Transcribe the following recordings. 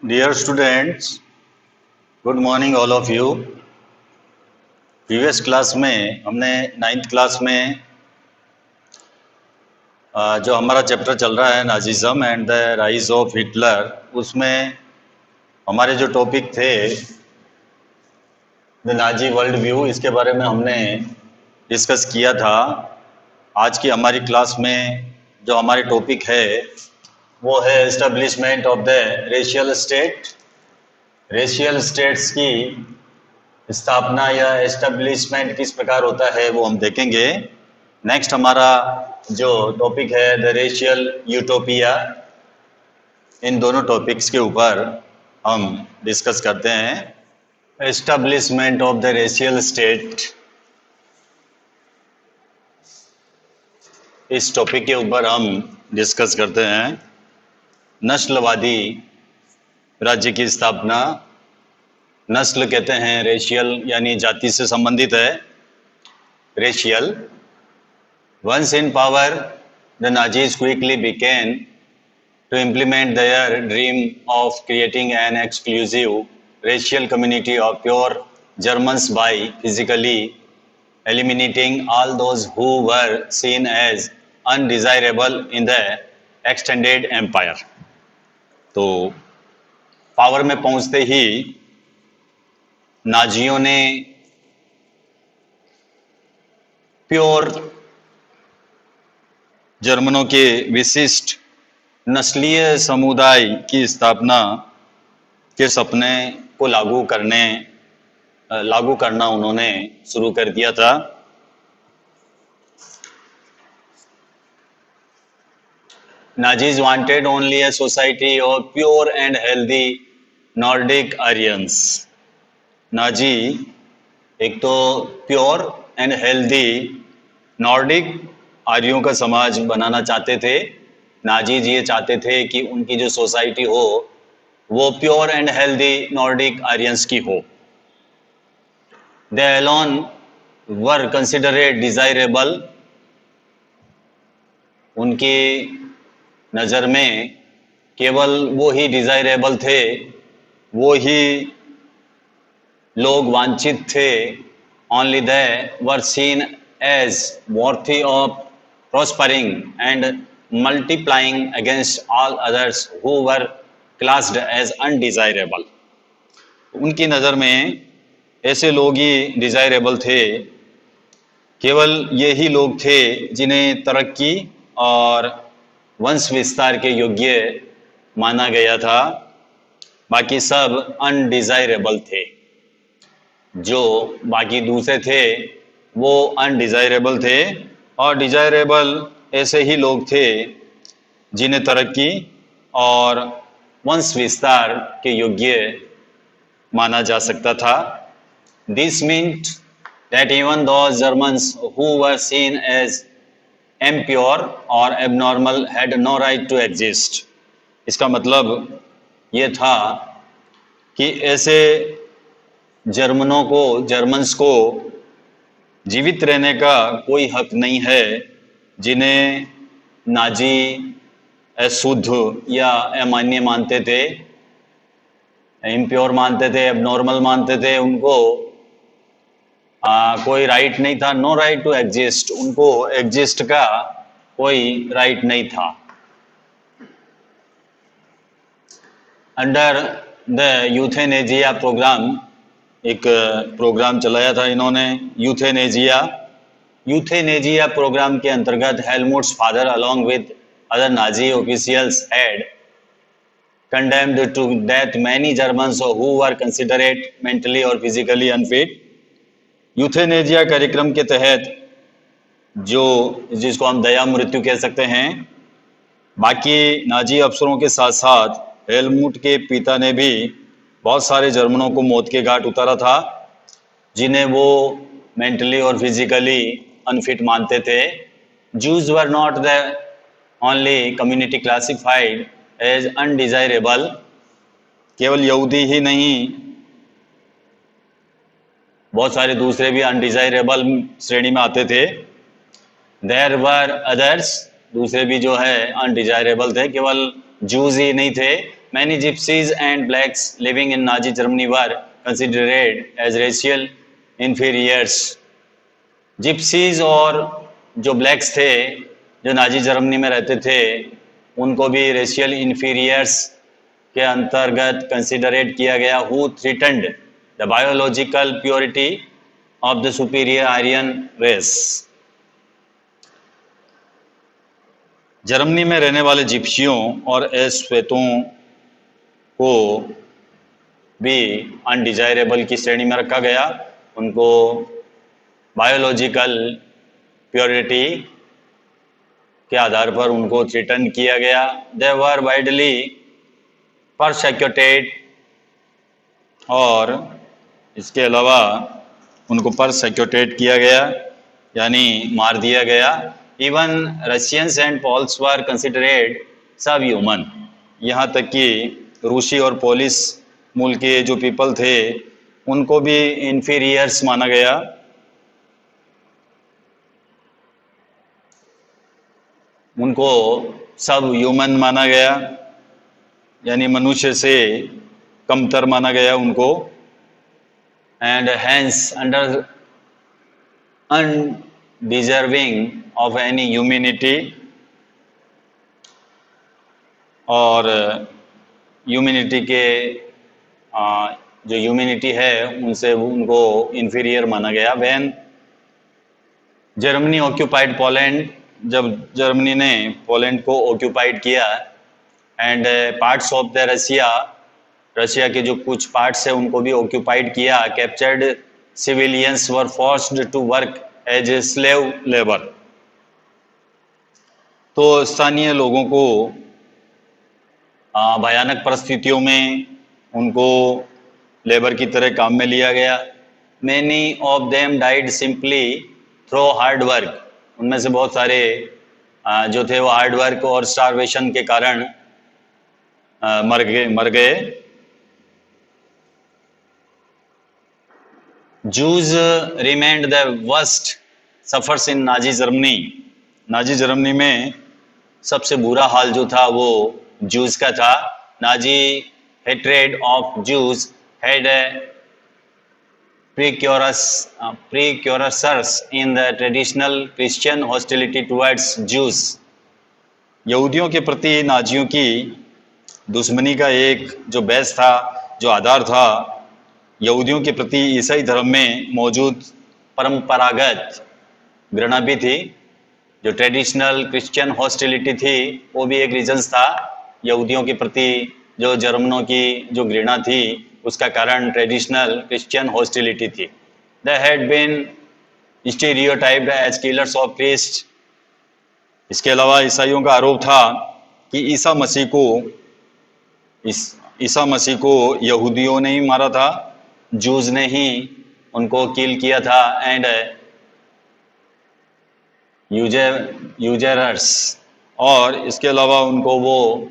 Dear students, good morning all of you. Previous class में हमने 9th class में जो हमारा चैप्टर चल रहा है Nazism and the rise of Hitler, उसमें हमारे जो टॉपिक थे द नाजी वर्ल्ड व्यू, इसके बारे में हमने डिस्कस किया था। आज की हमारी क्लास में जो हमारी टॉपिक है वो है establishment of the racial state. Racial states की स्थापना या एस्टेब्लिशमेंट किस प्रकार होता है वो हम देखेंगे। नेक्स्ट हमारा जो टॉपिक है द रेशियल यूटोपिया। इन दोनों टॉपिक्स के ऊपर हम डिस्कस करते हैं। Establishment of the racial state, इस टॉपिक के ऊपर हम डिस्कस करते हैं। नस्लवादी राज्य की स्थापना। नस्ल कहते हैं रेशियल, यानी जाति से संबंधित है। Racial. Once in power, the Nazis quickly began to implement their dream of creating an exclusive racial community of pure Germans by physically eliminating all those who were seen as undesirable in the extended empire. तो power में पहुंचते ही नाजियों ने pure जर्मनों के विशिष्ट नस्लीय समुदाय की स्थापना के सपने को लागू करना उन्होंने शुरू कर दिया था। Nazis wanted only a society of pure and healthy Nordic Aryans. Nazi एक तो प्योर एंड हेल्दी नॉर्डिक आर्यों का समाज बनाना चाहते थे। नाजीज ये चाहते थे कि उनकी जो सोसाइटी हो वो pure and healthy Nordic Aryans की हो। दे अलोन वर कंसिडरेड डिजायरेबल। उनकी नज़र में केवल वो ही डिजायरेबल थे, वो ही लोग वांछित थे। Only they were seen as worthy of prospering and multiplying against all others who were classed as undesirable. उनकी नज़र में ऐसे लोग ही डिजायरेबल थे, केवल ये ही लोग थे जिन्हें तरक्की और वंश विस्तार के योग्य माना गया था। बाकी सब अनडिजायरेबल थे। जो बाकी दूसरे थे वो अनडिजायरेबल थे, और डिजायरेबल ऐसे ही लोग थे जिन्हें तरक्की और वंश विस्तार के योग्य माना जा सकता था। This meant that even those Germans who were seen as impure और abnormal had no right to exist. इसका मतलब ये था कि ऐसे जर्मन्स को जीवित रहने का कोई हक नहीं है जिन्हें नाजी अशुद्ध या अमान्य मानते थे, इम्प्योर मानते थे, एबनॉर्मल मानते थे। उनको कोई राइट नहीं था, नो राइट टू एग्जिस्ट। उनको एग्जिस्ट का कोई राइट नहीं था। अंडर द यूथेनेजिया प्रोग्राम, एक प्रोग्राम चलाया था इन्होंने, यूथेनेजिया प्रोग्राम के अंतर्गत Helmut's father along with other Nazi officials had condemned to death many Germans who were considered mentally or physically unfit. यूथेनेजिया कार्यक्रम के तहत, जो जिसको हम दया मृत्यु कह सकते हैं, बाकी नाजी अफसरों के साथ साथ हेलमुट के पिता ने भी बहुत सारे जर्मनों को मौत के घाट उतारा था जिन्हें वो मेंटली और फिजिकली अनफिट मानते थे। Jews were not the only community classified as undesirable. केवल यहूदी ही नहीं, बहुत सारे दूसरे भी अनडिजायरेबल श्रेणी में आते थे। देयर वर अदर्स, दूसरे भी जो है अनडिजायरेबल थे, केवल जूज ही नहीं थे। Many gypsies and blacks living in Nazi Germany were considered as racial inferiors. Gypsies और जो ब्लैक्स थे जो नाजी जर्मनी में रहते थे उनको भी रेशियल इन्फीरियर्स के अंतर्गत कंसिडरेट किया गया, who threatened the biological purity of the superior Aryan race. Germany में रहने वाले जिप्सियों और श्वेतों को भी अनडिजायरेबल की श्रेणी में रखा गया, उनको बायोलॉजिकल प्योरिटी के आधार पर उनको थ्रेटन किया गया। दे वर वाइडली परसेक्यूटेड, और इसके अलावा उनको परसेक्यूटेड किया गया यानी मार दिया गया। Even Russians and Poles were considered subhuman, यहाँ तक कि रूसी और पोलिस मूल के जो पीपल थे उनको भी इन्फीरियर्स माना गया। उनको सब ह्यूमन माना गया यानी मनुष्य से कमतर माना गया उनको। And hence under undeserving of any humanity, और ह्यूमैनिटी के जो ह्यूमैनिटी है उनसे उनको इन्फीरियर माना गया। व्हेन जर्मनी ऑक्यूपाइड पोलैंड, जब जर्मनी ने पोलैंड को ऑक्यूपाइड किया, and parts of the Russia के जो कुछ पार्ट्स है उनको भी ऑक्यूपाइड किया, captured civilians were forced to work as a slave labour. तो स्थानीय लोगों को भयानक परिस्थितियों में उनको लेबर की तरह काम में लिया गया। Many of them died simply through hard work, उनमें से बहुत सारे जो थे वो हार्ड वर्क और स्टारवेशन के कारण मर गए। Jews remained the worst sufferers in Nazi Germany, Nazi Germany में सबसे बुरा हाल जो था वो जूज का था। Nazi hatred of Jews had precursors in the traditional Christian hostility towards Jews। यहूदियों के प्रति नाजियों की दुश्मनी का एक जो बेस था, जो आधार था, यहूदियों के प्रति ईसाई धर्म में मौजूद परंपरागत घृणा भी थी। जो ट्रेडिशनल क्रिश्चियन हॉस्टिलिटी थी वो भी एक रीजन था। यहूदियों के प्रति जो जर्मनों की जो घृणा थी उसका कारण ट्रेडिशनल क्रिश्चियन हॉस्टिलिटी थी। They had been stereotyped as killers of Christ. इसके अलावा ईसाइयों का आरोप था कि ईसा मसीह को यहूदियों ने ही मारा था, जूज ने ही उनको किल किया था। एंड यूजरर्स, और इसके अलावा उनको वो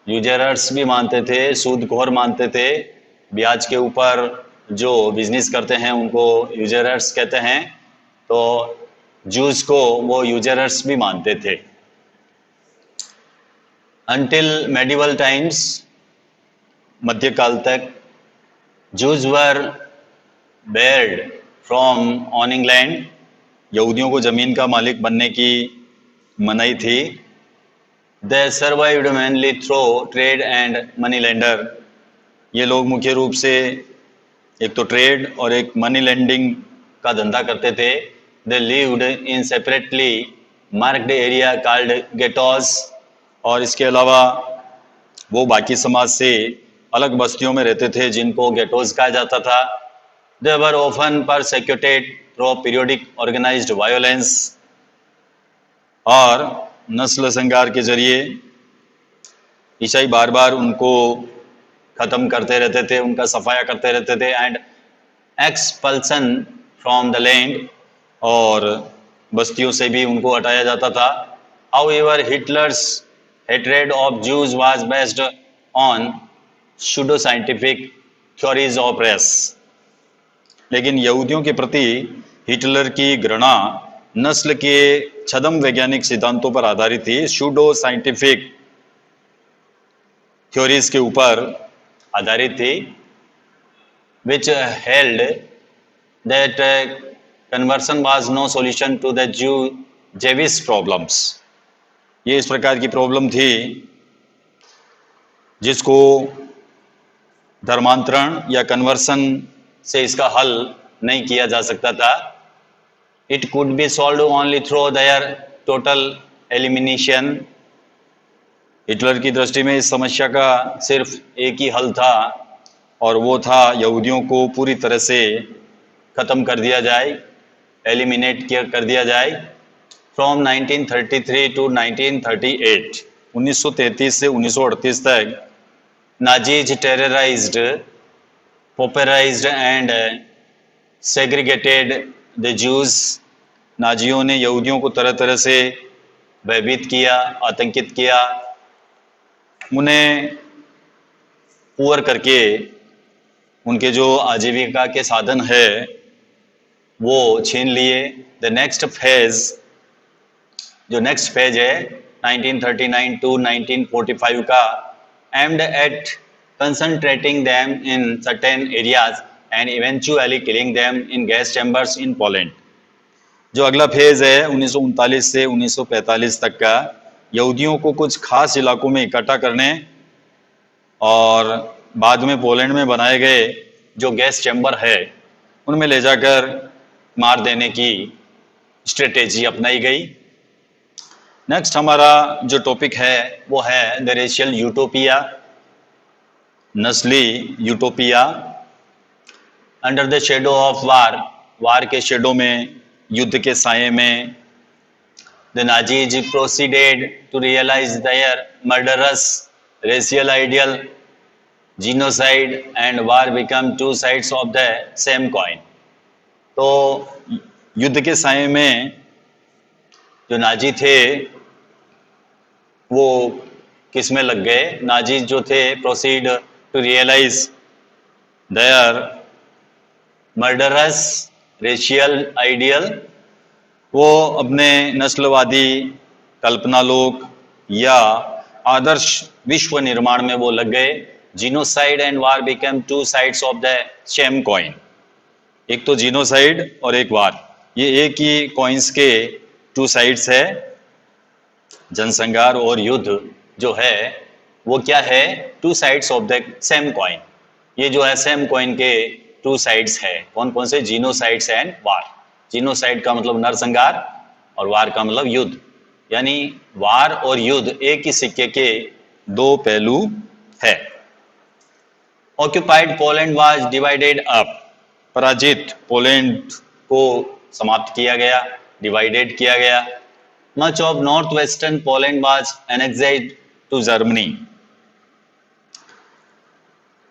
यूजरर्स भी मानते थे, सूदखोर मानते थे। ब्याज के ऊपर जो बिजनेस करते हैं उनको यूजरर्स कहते हैं, तो जूस को वो यूजरर्स भी मानते थे। अंटिल मेडिवल टाइम्स, मध्यकाल तक, Jews were barred from owning land, यहूदियों को जमीन का मालिक बनने की मनाही थी। They survived mainly through trade and money lender, ये लोग मुख्य रूप से एक तो ट्रेड और एक मनी लेंडिंग का धंधा करते थे। They lived in separately marked area called ghettos, और इसके अलावा वो बाकी समाज से अलग बस्तियों में रहते थे जिनको गेटोस कहा जाता था। They were often persecuted through periodic organised violence, और नस्ल संहार के जरिए ईसाई बार बार उनको खत्म करते रहते थे, उनका सफाया करते रहते थे। And expulsion from the land, और बस्तियों से भी उनको हटाया जाता था। However Hitler's hatred of Jews was based on pseudo scientific theories of race, लेकिन यहूदियों के प्रति हिटलर की घृणा नस्ल के छद्म वैज्ञानिक सिद्धांतों पर आधारित थी। सूडो साइंटिफिक थ्योरीज के ऊपर आधारित थी, which held that conversion was no solution to the Jewish problems. ये इस प्रकार की प्रॉब्लम थी जिसको धर्मांतरण या कन्वर्सन से इसका हल नहीं किया जा सकता था. It could be solved only through their total elimination. Hitler की दृष्टि में इस समस्या का सिर्फ एक ही हल था और वो था यहूदियों को पूरी तरह से ख़त्म कर दिया जाए, एलिमिनेट कर दिया जाए. फ्रॉम 1933 टू 1938, 1933 से 1938 तक Nazis terrorised, popularised and segregated the Jews. नाजियों ने यहूदियों को तरह तरह से भयभीत किया, आतंकित किया, उन्हें पुअर करके उनके जो आजीविका के साधन है वो छीन लिए. द नेक्स्ट फेज, जो नेक्स्ट फेज है 1939 टू 1945 का, aimed at concentrating them in certain areas and eventually killing them in gas chambers in Poland. जो अगला फेज है 1939 से 1945 तक का, यहूदियों को कुछ खास इलाकों में इकट्ठा करने और बाद में पोलैंड में बनाए गए जो गैस चैम्बर है उनमें ले जाकर मार देने की स्ट्रेटेजी अपनाई गई. नेक्स्ट हमारा जो टॉपिक है वो है द रेशियल यूटोपिया, नस्ली utopia. Under the shadow of war, war के शेडो में, युद्ध के साये में, the Nazis proceeded to realise their murderous racial ideal. Genocide and war become two sides of the same coin. तो युद्ध के साये में जो नाजी थे वो किस में लग गए? नाजी जो थे proceed to realise their murderous racial ideal, वो अपने नस्लवादी कल्पनालोक या आदर्श विश्व निर्माण में वो लग गए. Genocide and war become two sides of the same coin. एक तो जीनोसाइड और एक वार, ये एक ही कॉइन्स के टू साइड्स है. जनसंहार और युद्ध जो है वो क्या है? To sides of the same coin. ये जो है सेम कॉइन के टू साइड्स है. कौन कौन से? जीनोसाइड्स एंड वार. जीनोसाइड का मतलब नरसंहार और वार का मतलब युद्ध. यानी वार और युद्ध एक ही सिक्के के दो पहलू है. Occupied Poland was divided up. पराजित पोलैंड को समाप्त किया गया, डिवाइडेड किया गया. Much of north western Poland was annexed to Germany.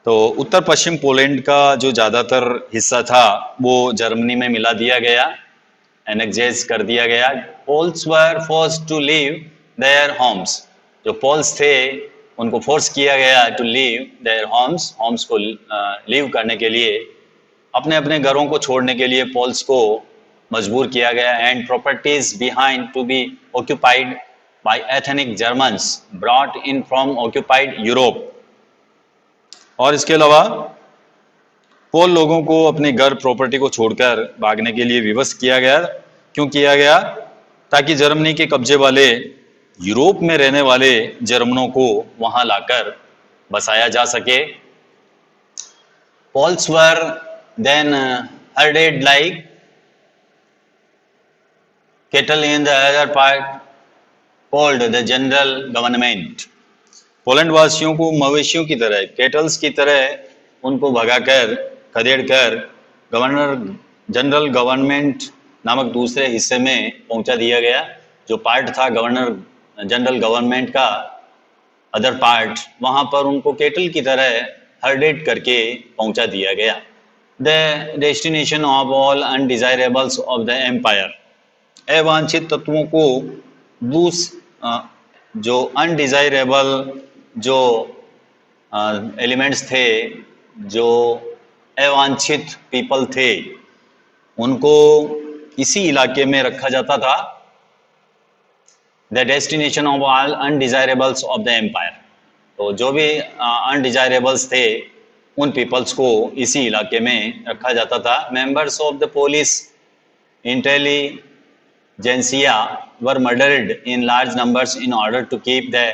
तो उत्तर पश्चिम पोलैंड का जो ज़्यादातर हिस्सा था वो जर्मनी में मिला दिया गया, एनेक्सेस कर दिया गया. Poles were forced to leave their homes. जो पोल्स थे उनको फोर्स किया गया to leave their homes. Homes को लीव करने के लिए, अपने अपने घरों को छोड़ने के लिए पोल्स को मजबूर किया गया. And properties behind to be occupied by ethnic Germans brought in from occupied Europe. और इसके अलावा पोल लोगों को अपने घर, प्रॉपर्टी को छोड़कर भागने के लिए विवश किया गया. क्यों किया गया? ताकि जर्मनी के कब्जे वाले यूरोप में रहने वाले जर्मनों को वहां लाकर बसाया जा सके. Poles were then herded like cattle in the other part called the general government. Poland वासियों को मवेशियों की तरह, केटल्स की तरह उनको भगाकर, खदेड़कर जनरल गवर्नमेंट नामक दूसरे हिस्से में पहुंचा दिया गया. जो पार्ट था गवर्नर जनरल गवर्नमेंट का, अदर पार्ट, वहां पर उनको केटल की तरह हर्डेड करके पहुंचा दिया गया. The destination of all undesirables of the empire. अवांछित तत्वों को जो अनडिजायरेबल जो एलिमेंट्स थे, जो अवांछित पीपल थे, उनको इसी इलाके में रखा जाता था. The destination of all undesirables of the empire. तो जो भी अनडिजायरेबल्स थे उन पीपल्स को इसी इलाके में रखा जाता था। Members of the police intelligentsia were murdered in large numbers in order to keep the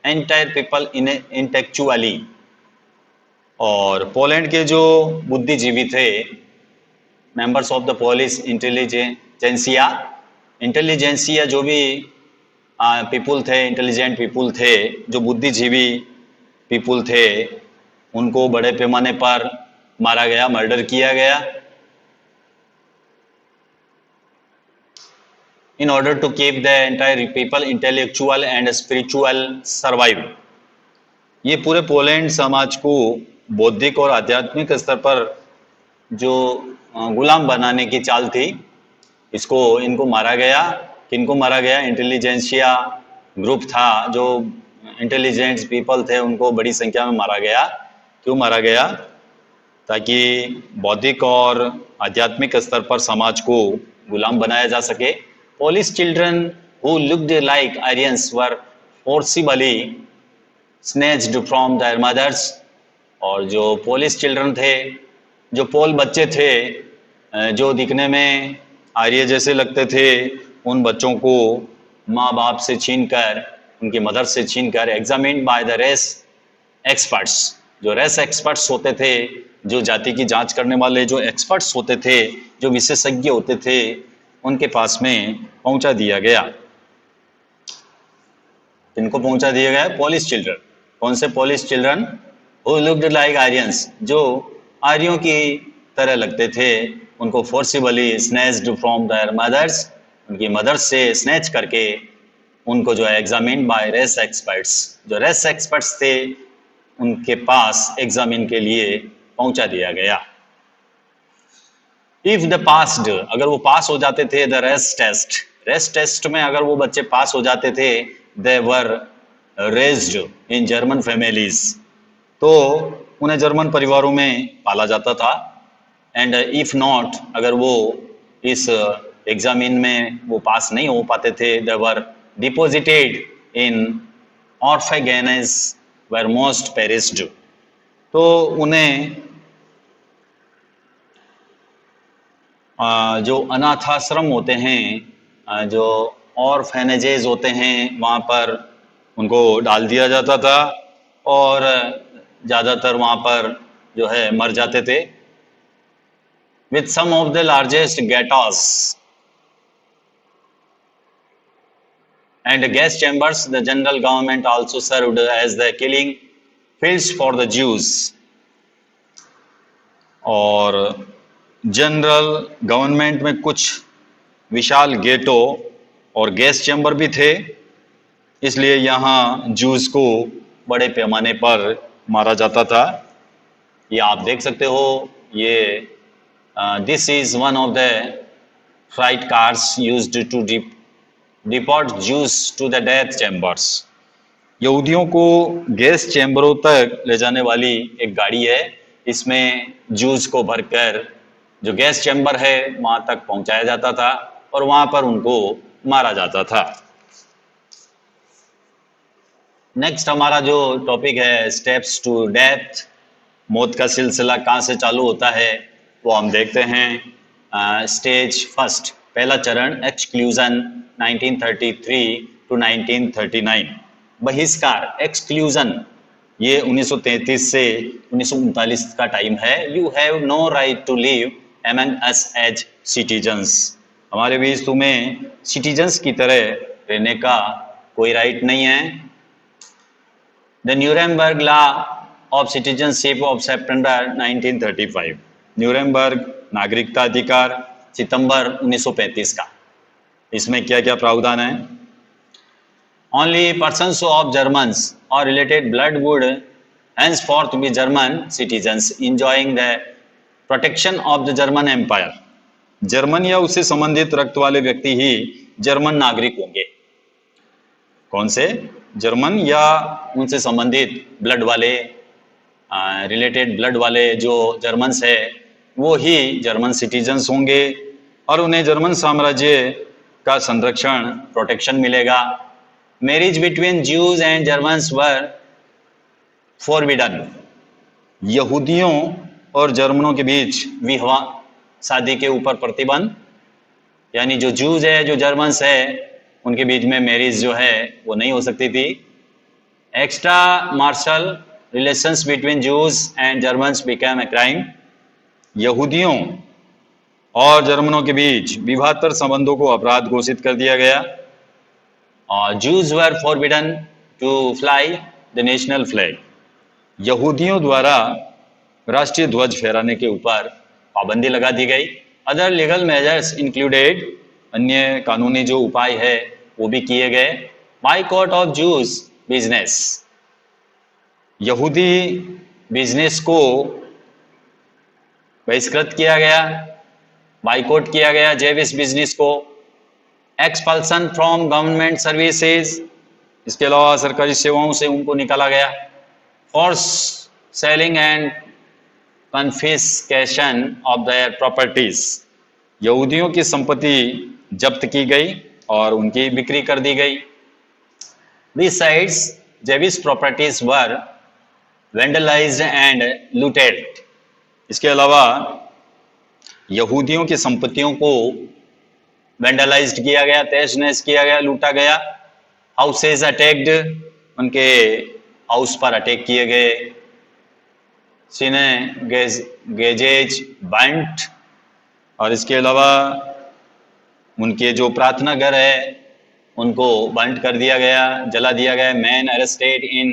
entire people in intellectually. और पोलैंड के जो बुद्धिजीवी थे, members of the police intelligentsia, intelligentsia जो भी पीपुल थे, इंटेलिजेंट पीपुल थे, जो बुद्धिजीवी पीपुल थे, उनको बड़े पैमाने पर मारा गया, मर्डर किया गया। In order to keep the entire people intellectual and spiritual survive. ये पूरे पोलैंड समाज को बौद्धिक और आध्यात्मिक स्तर पर जो गुलाम बनाने की चाल थी, इनको मारा गया। किनको मारा गया? इंटेलिजेंसिया ग्रुप था, जो इंटेलिजेंट पीपल थे, उनको बड़ी संख्या में मारा गया। क्यों मारा गया? ताकि बौद्धिक और आध्यात्मिक स्तर पर समाज को गुलाम बनाया जा सके। Polish children who looked like Aryans were forcibly snatched from their mothers. और जो पोलिश चिल्ड्रन थे, जो पोल बच्चे थे, जो दिखने में आर्य जैसे लगते थे, उन बच्चों को माँ बाप से छीनकर, उनकी मदर से छीनकर, examined by the race experts, जो रेस एक्सपर्ट्स होते थे, जो जाति की जांच करने वाले जो एक्सपर्ट्स होते थे, जो विशेषज्ञ होते थे, उनके पास में पहुंचा दिया गया। इनको पहुंचा दिया गया पोलिश चिल्ड्रन। कौन से Polish children? Who looked like Aryans, जो आर्यों की तरह लगते थे, उनको forcibly snatched from their mothers, उनकी मदर से स्नैच करके उनको जो है एग्जामिन बाय रेस एक्सपर्ट्स, जो रेस एक्सपर्ट्स थे, उनके पास एग्जामिन के लिए पहुंचा दिया गया। इफ द पास्ड, अगर वो पास हो जाते थे द रेस टेस्ट में अगर वो बच्चे पास हो जाते थे, they were raised in German families, तो उन्हें जर्मन परिवारों में पाला जाता था। एंड इफ नॉट, अगर वो इस एग्जामिन में वो पास नहीं हो पाते थे, they were deposited in orphanages where most perished, तो उन्हें जो अनाथाश्रम होते हैं, जो ऑर्फेनेजेस होते हैं, वहाँ पर उनको डाल दिया जाता था और ज़्यादातर वहाँ पर जो है मर जाते थे। with some of the largest ghettos and gas chambers, the general government also served as the killing fields for the Jews। और जनरल गवर्नमेंट में कुछ विशाल गेटो और गैस चैम्बर भी थे, इसलिए यहाँ जूस को बड़े पैमाने पर मारा जाता था। ये आप देख सकते हो, ये this is one of the freight cars used to deport Jews to the death chambers. यहूदियों को गैस चैम्बरों तक ले जाने वाली एक गाड़ी है, इसमें जूस को भरकर जो गैस चैम्बर है वहां तक पहुंचाया जाता था और वहां पर उनको मारा जाता था। नेक्स्ट हमारा जो टॉपिक है स्टेप्स टू डेथ, मौत का सिलसिला कहाँ से चालू होता है वो हम देखते हैं। स्टेज फर्स्ट, पहला चरण एक्सक्लूजन 1933 टू 1939, बहिष्कार एक्सक्लूजन, ये 1933 से 1939 का टाइम है। You have no right to live among us as citizens, हमारे बीच तुम्हें सिटीजन्स की तरह रहने का कोई राइट नहीं है। The Nuremberg law of citizenship of September 1935, Nuremberg नागरिकता अधिकार सितंबर 1935 का, इसमें क्या क्या प्रावधान है? ओनली पर्सन्स ऑफ जर्मन्स और related blood would henceforth be German citizens enjoying the protection of the German Empire, German या उससे संबंधित रक्त वाले व्यक्ति ही जर्मन नागरिक होंगे। कौन से? जर्मन या उनसे संबंधित ब्लड वाले, रिलेटेड ब्लड वाले जो जर्मन्स है वो ही जर्मन सिटीजन्स होंगे और उन्हें जर्मन साम्राज्य का संरक्षण, प्रोटेक्शन मिलेगा। Marriage between Jews and Germans were forbidden. यहूदियों और जर्मनों के बीच विवाह शादी के ऊपर प्रतिबंध, यानी जो जूज है, जो जर्मन्स है, उनके बीच में मैरिज जो है वो नहीं हो सकती थी. Extramarital relations between Jews and Germans became a crime. यहूदियों और जर्मनों के बीच विवाहतर संबंधों को अपराध घोषित कर दिया गया. Jews were forbidden to fly the national flag. यहूदियों द्वारा राष्ट्रीय ध्वज फहराने के ऊपर पाबंदी लगा दी गई. अदर लीगल मेजर्स इंक्लूडेड, अन्य कानूनी जो उपाय है वो भी किए गए. Boycott of Jews business. यहूदी बिजनेस को बहिष्कृत किया गया, बाइकॉट किया गया जेविस बिजनेस को. एक्सपल्सन फ्रॉम गवर्नमेंट सर्विसेज, इसके अलावा सरकारी सेवाओं से उनको निकाला गया. Forced selling and confiscation of their properties. यहूदियों की संपत्ति जब्त की गई और उनकी बिक्री कर दी गई. Besides, Jewish properties were vandalized and looted. इसके अलावा यहूदियों की संपत्तियों को वेंडलाइज्ड किया गया, तहस नहस किया गया, लूटा गया. हाउसेज अटैक्ड, उनके हाउस पर अटैक किए गए. गेजेज बंट, और इसके अलावा उनके जो प्रार्थना घर है उनको बंट कर दिया गया, जला दिया गया. मैन अरेस्टेड इन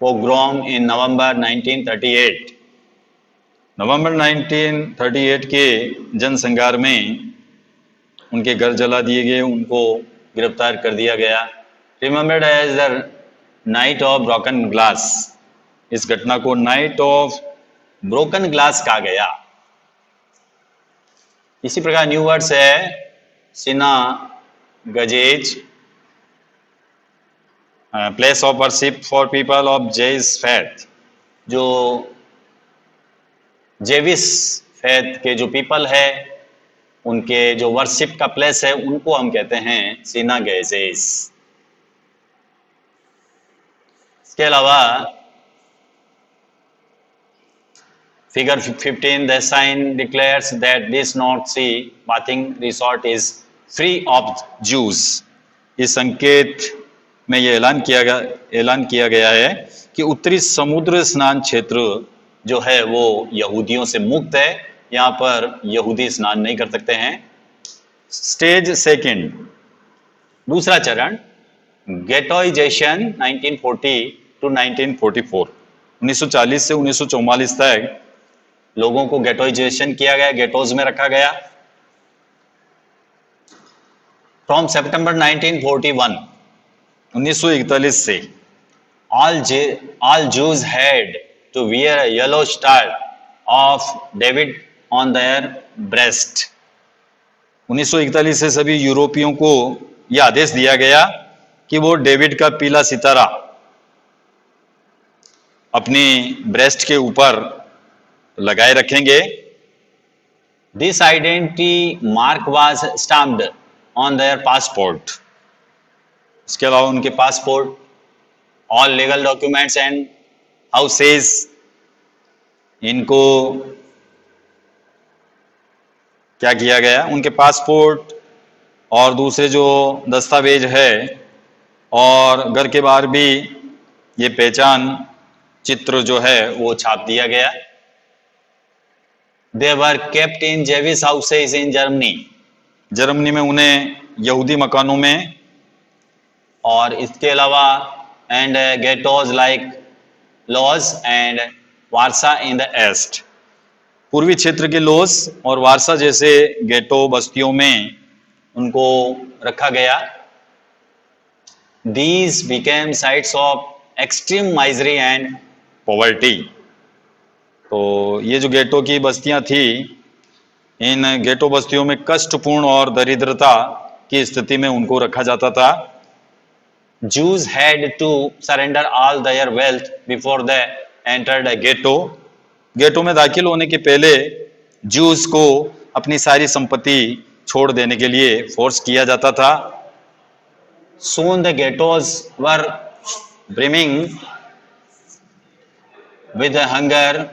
पोग्राम इन नवंबर 1938. नवंबर 1938 के जनसंहार में उनके घर जला दिए गए, उनको गिरफ्तार कर दिया गया. Remembered as the night of broken glass. इस घटना को नाइट ऑफ ब्रोकन ग्लास कहा गया. इसी प्रकार न्यू वर्ड्स है synagogues, place of worship for people of Jewish faith. जो जेविस फेथ के जो पीपल है उनके जो वर्शिप का प्लेस है उनको हम कहते हैं सिनागजेज. इसके अलावा figure 15, the sign declares that this North Sea bathing resort is free of Jews. इस संकेत में यह ऐलान किया गया है कि उत्तरी समुद्र स्नान क्षेत्र जो है वो यहूदियों से मुक्त है. यहाँ पर यहूदी स्नान नहीं कर सकते हैं. स्टेज सेकंड, दूसरा चरण, गेटोइजेशन 1940 टू 1944. 1940 से 1944 तक लोगों को गेटोइजेशन किया गया, गेटोज में रखा गया. फ्रॉम सितंबर 1941, 1941 से all Jews had to wear a yellow star of David on their breast. 1941 से सभी यूरोपियों को यह आदेश दिया गया कि वो डेविड का पीला सितारा अपनी ब्रेस्ट के ऊपर लगाए रखेंगे. This identity mark was stamped on their passport. इसके अलावा उनके passport, all legal documents and houses, इनको क्या किया गया, उनके पासपोर्ट और दूसरे जो दस्तावेज है और घर के बाहर भी ये पहचान चित्र जो है वो छाप दिया गया. They were kept in Jewish houses in Germany. Germany में उन्हें यहूदी मकानों में, और इसके अलावा and ghettos like Lodz and Warsaw in the east. पूर्वी क्षेत्र के लॉज और वारसा जैसे गेटो बस्तियों में उनको रखा गया. These became sites of extreme misery and poverty. तो ये जो गेटो की बस्तियां थी, इन गेटो बस्तियों में कष्टपूर्ण और दरिद्रता की स्थिति में उनको रखा जाता था. Jews had to surrender all their wealth before they entered a ghetto. गेटो में दाखिल होने के पहले जूस को अपनी सारी संपत्ति छोड़ देने के लिए फोर्स किया जाता था. Soon the ghettos were brimming with hunger,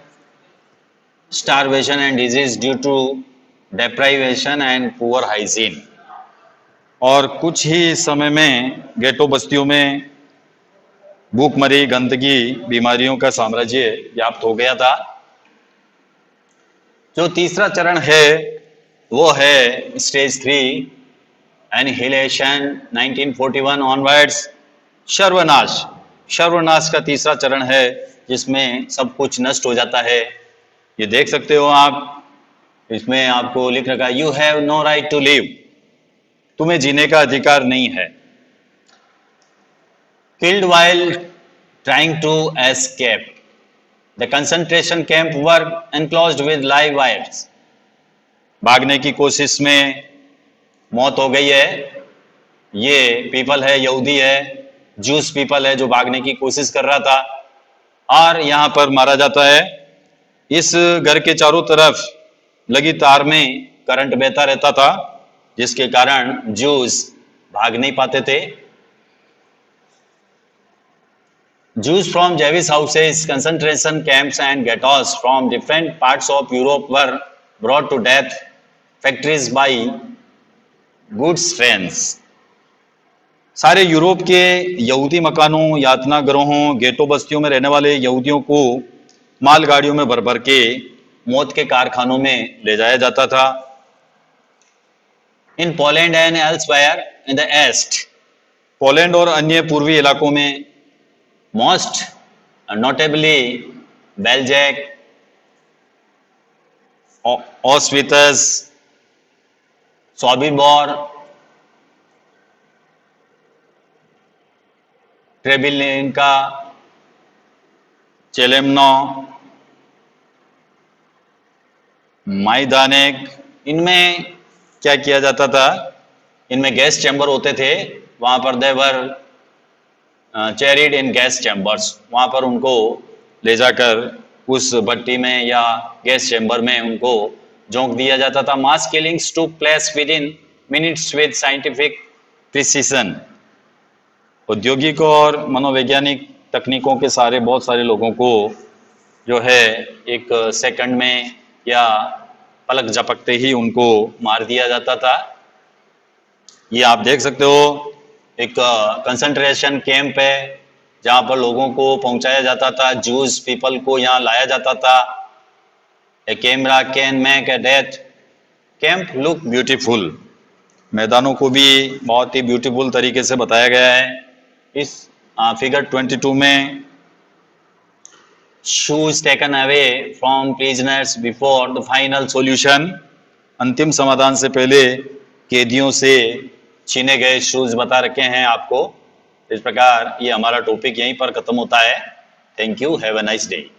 starvation and disease due to deprivation and poor hygiene. और कुछ ही समय में गेटो बस्तियों में भूखमरी, गंदगी, बीमारियों का साम्राज्य व्याप्त हो गया था। जो तीसरा चरण है वो है स्टेज 3 एनिहिलेशन 1941 ऑनवर्ड्स, सर्वनाश। सर्वनाश का तीसरा चरण है जिसमें सब कुछ नष्ट हो जाता है। ये देख सकते हो आप, इसमें आपको लिख रखा है you have no right to live, तुम्हें जीने का अधिकार नहीं है। Killed while trying to escape, the concentration camp were enclosed with live wires. भागने की कोशिश में मौत हो गई है। ये पीपल है, यहूदी है, जूस पीपल है जो भागने की कोशिश कर रहा था और यहाँ पर मारा जाता है। इस घर के चारों तरफ लगी तार में करंट बहता रहता था जिसके कारण जूस भाग नहीं पाते थे। Jews from Jewish houses, concentration camps and ghettos from different parts of Europe were brought to death factories by goods trains. सारे यूरोप के यहूदी मकानों, यातना गृहों, गेटो बस्तियों में रहने वाले यहूदियों को मालगाड़ियों में भर भर के मौत के कारखानों में ले जाया जाता था। In Poland and elsewhere in the East, Poland और अन्य पूर्वी इलाकों में, most notably Belgium, ऑस्विट्स, Sobibor, ट्रेबिलिंका, चेलेमनो, माइदानेक, इनमें क्या किया जाता था? इनमें गैस चैम्बर होते थे। वहां पर देवर चैरिड इन गैस चैम्बर्स, वहां पर उनको ले जाकर उस भट्टी में या गैस चैम्बर में उनको झोंक दिया जाता था। Mass killings took place within minutes with scientific precision. औद्योगिक और मनोवैज्ञानिक तकनीकों के सारे बहुत सारे लोगों को जो है एक सेकंड में या पलक झपकते ही उनको मार दिया जाता था। ये आप देख सकते हो एक कंसंट्रेशन कैंप है जहां पर लोगों को पहुंचाया जाता था, जूस पीपल को यहाँ लाया जाता था। A camera can make a death camp look beautiful. मैदानों को भी बहुत ही ब्यूटीफुल तरीके से बताया गया है। इस फिगर 22 में shoes taken away from prisoners before the final solution, अंतिम समाधान से पहले कैदियों से छीने गए शूज बता रखे हैं आपको। इस प्रकार ये हमारा टॉपिक यहीं पर खत्म होता है। Thank you, have a nice day.